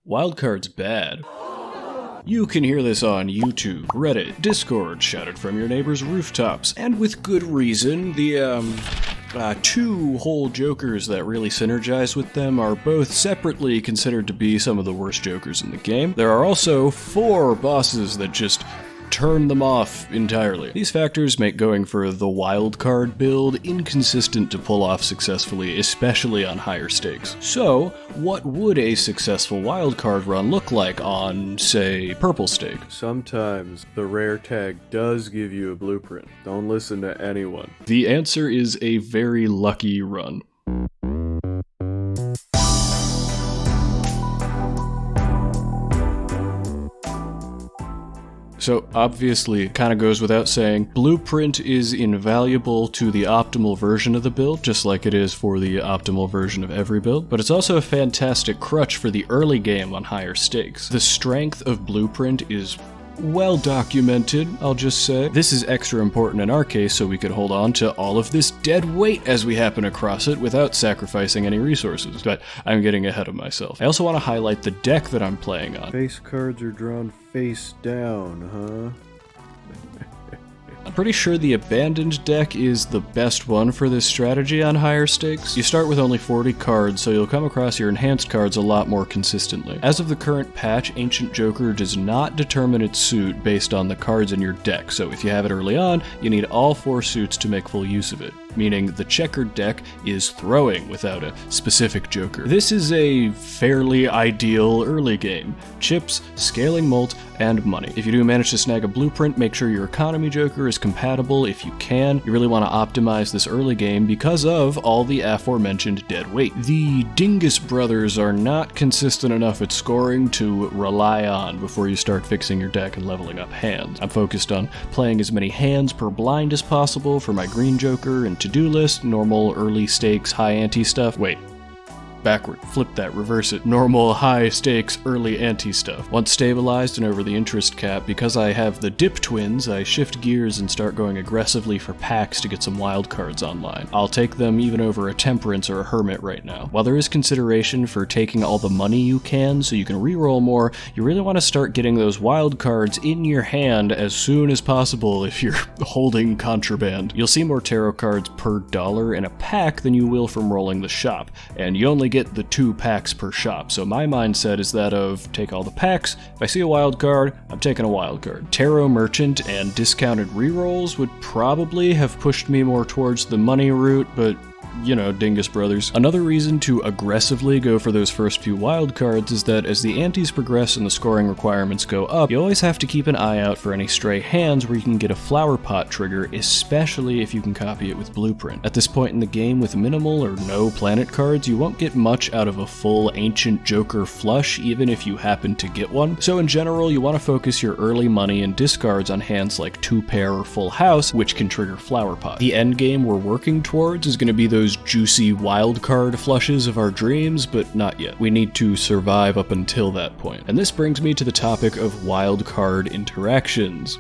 Wildcard's bad. You can hear this on YouTube, Reddit, Discord, shouted from your neighbor's rooftops, and with good reason. The two whole jokers that really synergize with them are both separately considered to be some of the worst jokers in the game. There are also 4 bosses that just turn them off entirely. These factors make going for the wildcard build inconsistent to pull off successfully, especially on higher stakes. So, what would a successful wildcard run look like on, say, purple stake? Sometimes the rare tag does give you a blueprint. Don't listen to anyone. The answer is a very lucky run. So obviously, it kind of goes without saying, Blueprint is invaluable to the optimal version of the build, just like it is for the optimal version of every build, but it's also a fantastic crutch for the early game on higher stakes. The strength of Blueprint is well documented, I'll just say. This is extra important in our case so we could hold on to all of this dead weight as we happen across it without sacrificing any resources, but I'm getting ahead of myself. I also want to highlight the deck that I'm playing on. Face cards are drawn face down, huh? I'm pretty sure the Abandoned deck is the best one for this strategy on higher stakes. You start with only 40 cards, so you'll come across your enhanced cards a lot more consistently. As of the current patch, Ancient Joker does not determine its suit based on the cards in your deck, so if you have it early on, you need all 4 suits to make full use of it, meaning the checkered deck is throwing without a specific joker. This is a fairly ideal early game. Chips, scaling molt, and money. If you do manage to snag a blueprint, make sure your economy joker is compatible if you can. You really want to optimize this early game because of all the aforementioned dead weight. The Dingus brothers are not consistent enough at scoring to rely on before you start fixing your deck and leveling up hands. I'm focused on playing as many hands per blind as possible for my green joker and to-do list, normal early stakes, high ante stuff. Wait. Backward, flip that, reverse it. Normal, high stakes, early ante stuff. Once stabilized and over the interest cap, because I have the dip twins, I shift gears and start going aggressively for packs to get some wild cards online. I'll take them even over a Temperance or a Hermit right now. While there is consideration for taking all the money you can so you can reroll more, you really want to start getting those wild cards in your hand as soon as possible if you're holding contraband. You'll see more tarot cards per dollar in a pack than you will from rolling the shop, and you only get the 2 packs per shop, so my mindset is that of take all the packs. If I see a wild card, I'm taking a wild card. Tarot Merchant and discounted rerolls would probably have pushed me more towards the money route, but you know, Dingus brothers. Another reason to aggressively go for those first few wild cards is that as the antes progress and the scoring requirements go up, you always have to keep an eye out for any stray hands where you can get a flower pot trigger, especially if you can copy it with Blueprint. At this point in the game, with minimal or no planet cards, you won't get much out of a full Ancient Joker flush, even if you happen to get one. So in general, you want to focus your early money and discards on hands like 2-pair or Full House, which can trigger flower pot. The end game we're working towards is going to be those juicy wildcard flushes of our dreams, but not yet. We need to survive up until that point. And this brings me to the topic of wildcard interactions.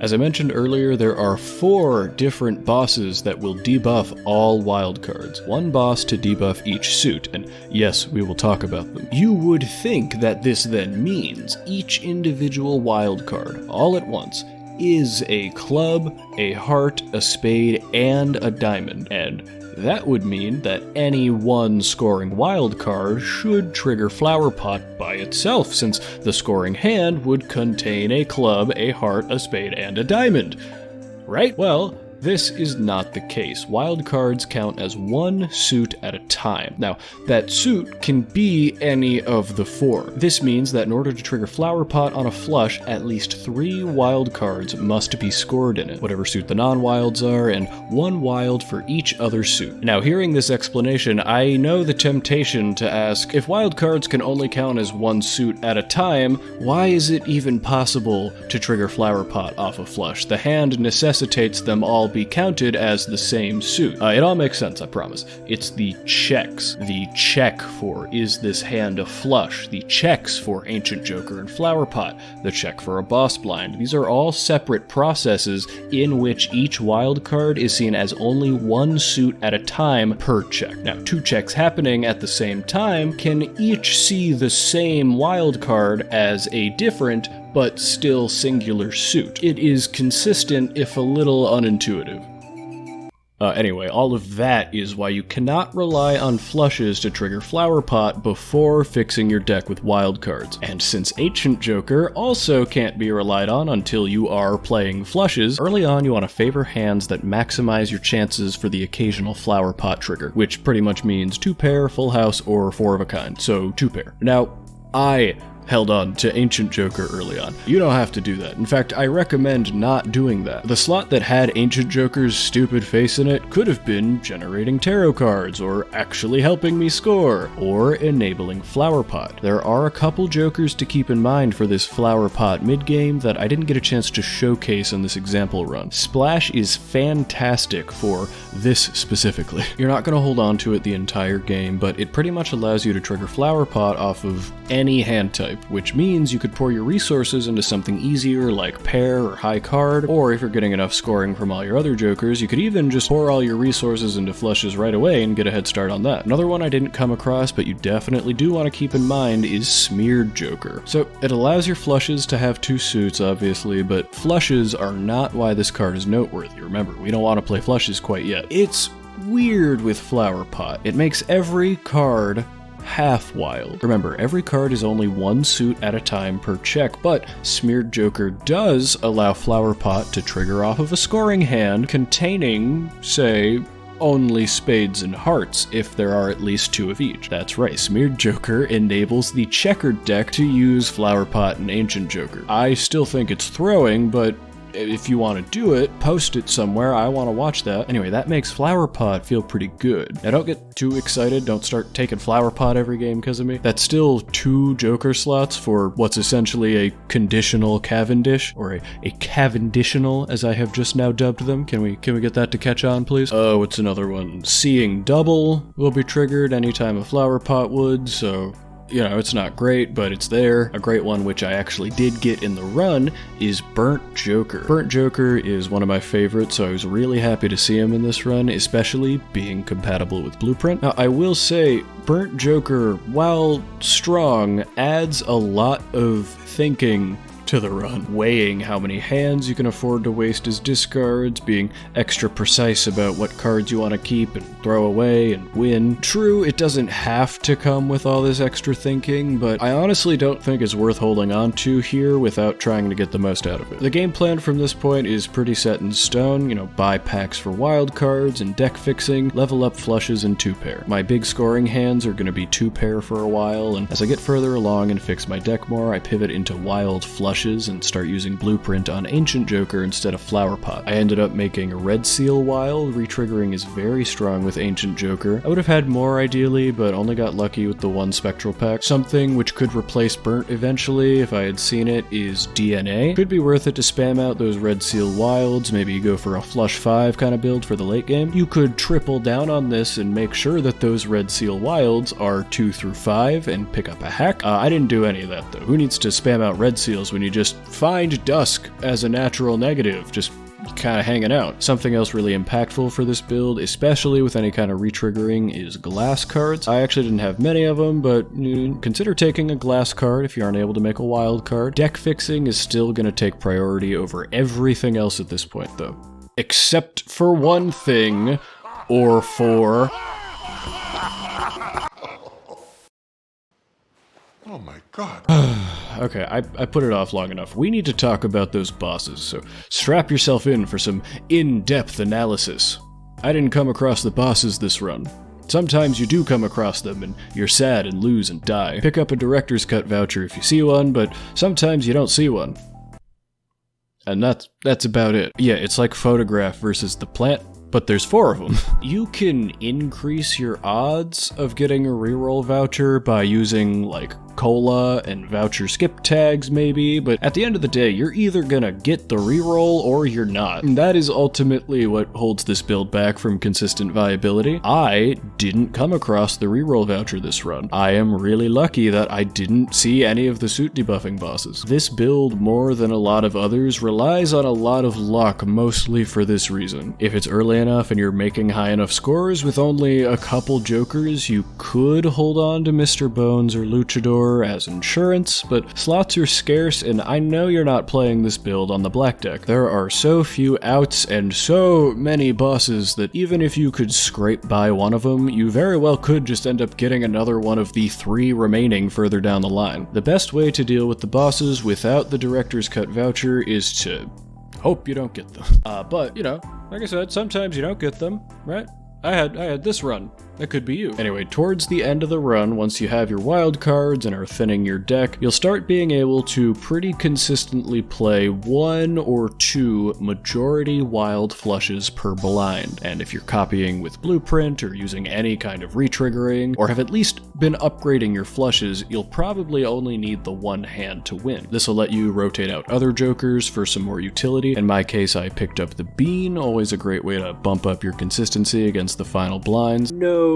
As I mentioned earlier, there are 4 different bosses that will debuff all wildcards. 1 boss to debuff each suit, and yes, we will talk about them. You would think that this then means each individual wildcard, all at once, is a club, a heart, a spade, and a diamond, and that would mean that any one scoring wild card should trigger Flower Pot by itself, since the scoring hand would contain a club, a heart, a spade, and a diamond. Right? Well, this is not the case. Wild cards count as 1 suit at a time. Now, that suit can be any of the 4. This means that in order to trigger Flower Pot on a flush, at least 3 wild cards must be scored in it, whatever suit the non-wilds are, and 1 wild for each other suit. Now, hearing this explanation, I know the temptation to ask, if wild cards can only count as 1 suit at a time, why is it even possible to trigger Flower Pot off a flush? The hand necessitates them all all be counted as the same suit. It all makes sense, I promise. It's the checks. The check for is this hand a flush? The checks for Ancient Joker and Flower Pot. The check for a boss blind. These are all separate processes in which each wild card is seen as only one suit at a time per check. Now, two checks happening at the same time can each see the same wild card as a different but still singular suit. It is consistent, if a little unintuitive. Anyway, all of that is why you cannot rely on flushes to trigger Flower Pot before fixing your deck with wild cards. And since Ancient Joker also can't be relied on until you are playing flushes, early on you want to favor hands that maximize your chances for the occasional Flower Pot trigger, which pretty much means 2-pair, full house, or 4 of a kind, so 2-pair. Now, I held on to Ancient Joker early on. You don't have to do that. In fact, I recommend not doing that. The slot that had Ancient Joker's stupid face in it could have been generating tarot cards, or actually helping me score, or enabling Flower Pot. There are a couple jokers to keep in mind for this Flower Pot mid-game that I didn't get a chance to showcase in this example run. Splash is fantastic for this specifically. You're not going to hold on to it the entire game, but it pretty much allows you to trigger Flower Pot off of any hand type, which means you could pour your resources into something easier like pair or high card, or if you're getting enough scoring from all your other jokers, you could even just pour all your resources into flushes right away and get a head start on that. Another one I didn't come across, but you definitely do want to keep in mind, is Smeared Joker. So it allows your flushes to have 2 suits, obviously, but flushes are not why this card is noteworthy. Remember, we don't want to play flushes quite yet. It's weird with Flower Pot. It makes every card half wild. Remember, every card is only 1 suit at a time per check, but Smeared Joker does allow Flower Pot to trigger off of a scoring hand containing, say, only spades and hearts if there are at least 2 of each. That's right, Smeared Joker enables the checkered deck to use Flower Pot and Ancient Joker. I still think it's throwing, but if you want to do it, post it somewhere. I want to watch that. Anyway, that makes Flower Pot feel pretty good. Now, don't get too excited. Don't start taking Flower Pot every game because of me. That's still 2 Joker slots for what's essentially a conditional Cavendish, or a Cavendistional, as I have just now dubbed them. Can we get that to catch on, please? Oh, it's another one. Seeing Double will be triggered anytime a Flower Pot would, so you know, it's not great, but it's there. A great one, which I actually did get in the run, is Burnt Joker. Burnt Joker is one of my favorites, so I was really happy to see him in this run, especially being compatible with Blueprint. Now, I will say, Burnt Joker, while strong, adds a lot of thinking to the run, weighing how many hands you can afford to waste as discards, being extra precise about what cards you want to keep and throw away and win. True, it doesn't have to come with all this extra thinking, but I honestly don't think it's worth holding on to here without trying to get the most out of it. The game plan from this point is pretty set in stone, you know, buy packs for wild cards and deck fixing, level up flushes and 2-pair. My big scoring hands are going to be 2-pair for a while, and as I get further along and fix my deck more, I pivot into wild flushes and start using Blueprint on Ancient Joker instead of Flower Pot. I ended up making a Red Seal while retriggering is very strong with Ancient Joker. I would have had more ideally, but only got lucky with the 1 Spectral pack. Something which could replace Burnt eventually if I had seen it is DNA. Could be worth it to spam out those Red Seal wilds, maybe you go for a Flush 5 kind of build for the late game. You could triple down on this and make sure that those Red Seal wilds are 2 through 5 and pick up a hack. I didn't do any of that though. Who needs to spam out Red Seals when you just find Dusk as a natural negative? Just kind of hanging out. Something else really impactful for this build, especially with any kind of retriggering, is glass cards. I actually didn't have many of them, but consider taking a glass card if you aren't able to make a wild card. Deck fixing is still going to take priority over everything else at this point though. Except for one thing, or for... Oh my god. Okay, I put it off long enough. We need to talk about those bosses, so strap yourself in for some in-depth analysis. I didn't come across the bosses this run. Sometimes you do come across them and you're sad and lose and die. Pick up a director's cut voucher if you see one, but sometimes you don't see one. And that's about it. Yeah, it's like Photograph versus the Plant, but there's 4 of them. You can increase your odds of getting a reroll voucher by using, like, cola and voucher skip tags maybe, but at the end of the day, you're either gonna get the reroll or you're not. And that is ultimately what holds this build back from consistent viability. I didn't come across the reroll voucher this run. I am really lucky that I didn't see any of the suit debuffing bosses. This build, more than a lot of others, relies on a lot of luck, mostly for this reason. If it's early enough and you're making high enough scores with only a couple jokers, you could hold on to Mr. Bones or Luchador as insurance, but slots are scarce and I know you're not playing this build on the black deck. There are so few outs and so many bosses that even if you could scrape by one of them, you very well could just end up getting another one of the 3 remaining further down the line. The best way to deal with the bosses without the director's cut voucher is to hope you don't get them. But, you know, like I said, sometimes you don't get them, right? I had this run. That could be you. Anyway, towards the end of the run, once you have your wild cards and are thinning your deck, you'll start being able to pretty consistently play 1 or 2 majority wild flushes per blind. And if you're copying with Blueprint or using any kind of retriggering, or have at least been upgrading your flushes, you'll probably only need the 1 hand to win. This will let you rotate out other jokers for some more utility. In my case, I picked up the Bean, always a great way to bump up your consistency against the final blinds. No.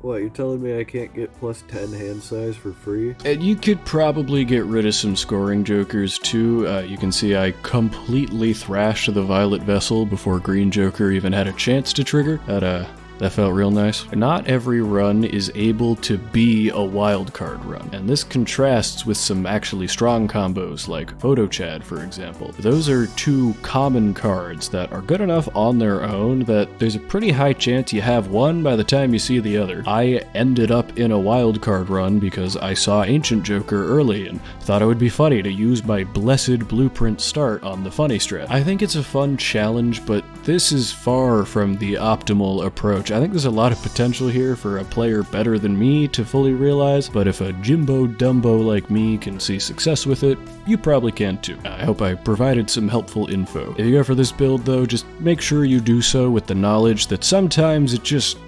What, you're telling me I can't get plus 10 hand size for free? And you could probably get rid of some scoring jokers too. You can see I completely thrashed the Violet Vessel before Green Joker even had a chance to trigger. That felt real nice. Not every run is able to be a wildcard run, and this contrasts with some actually strong combos like Photo Chad, for example. Those are 2 common cards that are good enough on their own that there's a pretty high chance you have one by the time you see the other. I ended up in a wildcard run because I saw Ancient Joker early and thought it would be funny to use my blessed Blueprint start on the funny strat. I think it's a fun challenge, but this is far from the optimal approach. I think there's a lot of potential here for a player better than me to fully realize, but if a Jimbo Dumbo like me can see success with it, you probably can too. I hope I provided some helpful info. If you go for this build though, just make sure you do so with the knowledge that sometimes it just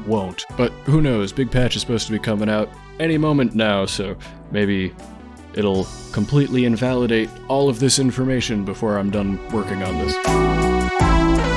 won't. But who knows, big patch is supposed to be coming out any moment now, so maybe it'll completely invalidate all of this information before I'm done working on this.